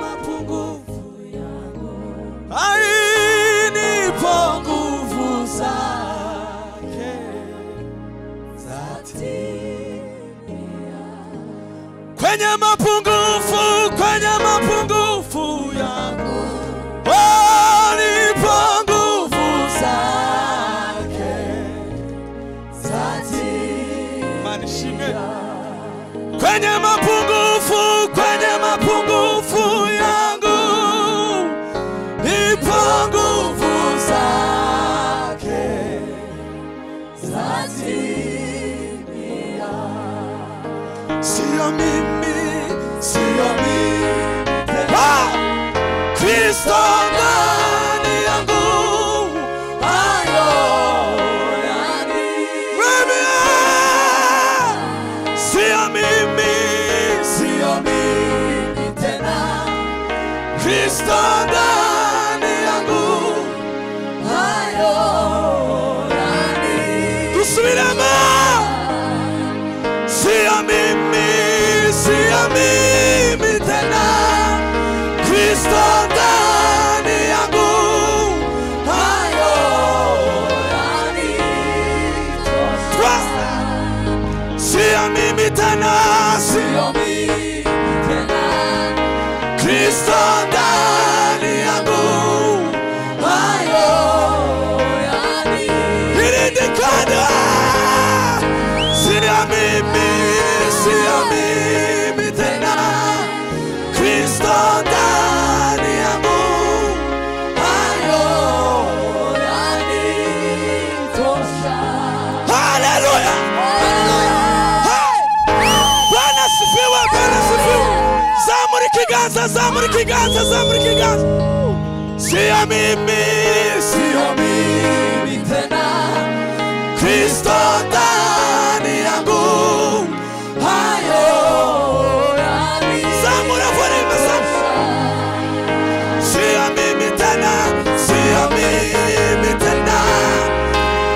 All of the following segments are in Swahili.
mapungufu yangu, nipo nguvu zake zatimia. Kwenye mapungufu yangu, nipo nguvu zake zatimia. Manishime. Kwenye mapungufu yangu, ipo nguvu zake zatimia. Sio mimi Kristo ndani yangu, hayo yani mimi. Sio mimi tena, Kristo ndani yangu, hayo yani. Tusubirema. Sio mimi tena, Kristo ndani yangu, hayo yani tosha. Sio mimi tena, Kristo ndani yangu, hayo yani. Nilidikana. Sio mimi tena, Kristo ndani yangu, hayo yani tosha. Haleluya. Bwana sifiwe. Zamuri kiganza. Sio mimi tena, Kristo ndani yangu, hayo yani. Zamura vorima zamura. Sio mimi tena,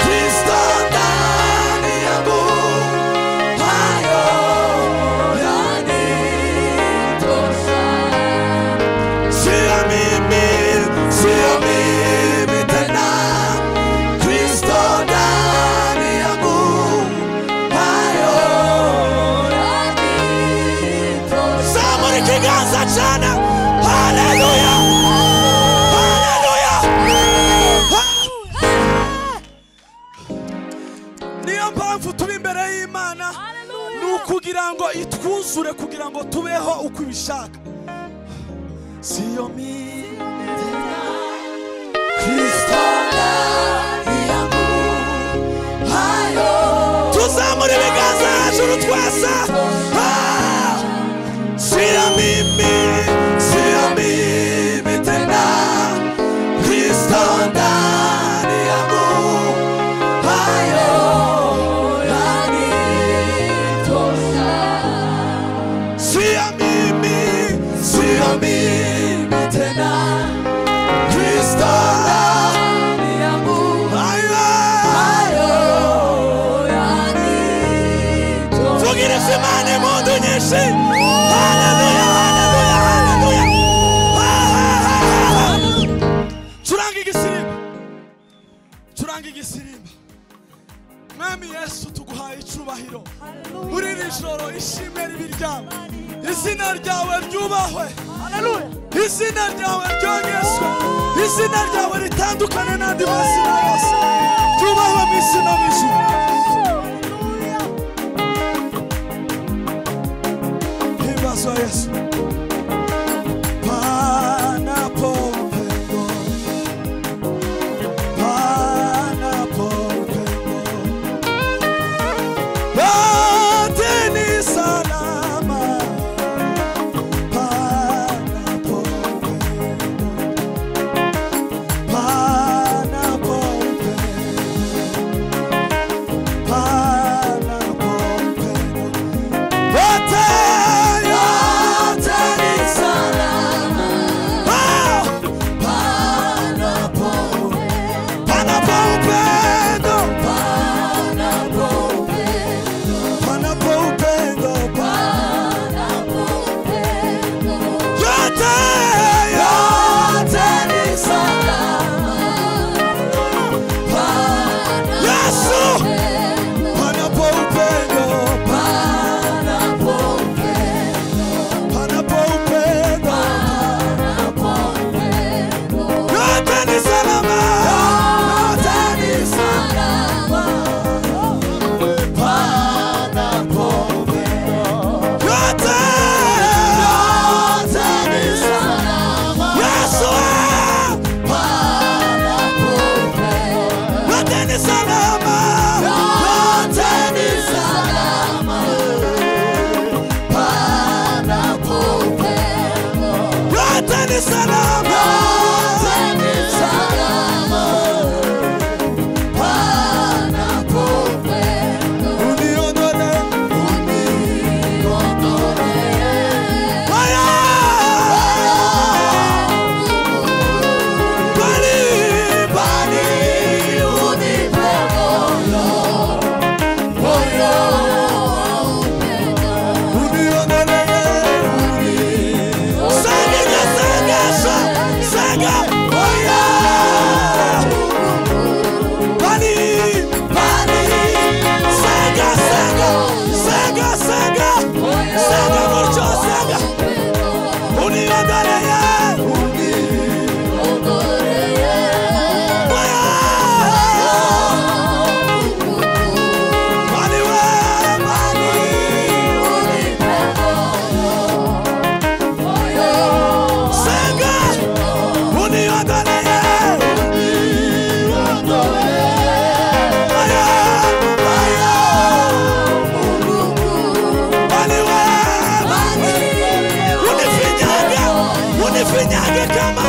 Kristo ndani yangu, hayo yani tosha. Sio mimi tena, Kristo ndani yangu, hayo yani tosha. Zamuri kiganza chana. Haleluya. Niyo mpamvu turi imbere y'Imana, nukugira ngo itwuzure, kugira ngo tubeho uko ibishaka. Sio mimi tena, Kristo ndani yangu, hayo. Tuzamure ibiganza hejuru twese. Sio mimi tena, Kristo ndani yangu, hayo yani tosha. Sio mimi tena, Kristo ndani yangu, hayo yani tosha. Tugire semane mundu nyinshi. Haleluya. Turanga igisirimba. Mwami Yesu, tuguhaye icubahiro. Muri iri joro ishimwe ribiryawe. Izina ryawe ryubahwe. Haleluya. Izina ryawe ryongeswe. Izina ryawe ritandukane n'andi mazina yose. Ryubahwe mu isi no mu ijuru. Himbazwa Yesu. Yote ni salama, unifinyage kama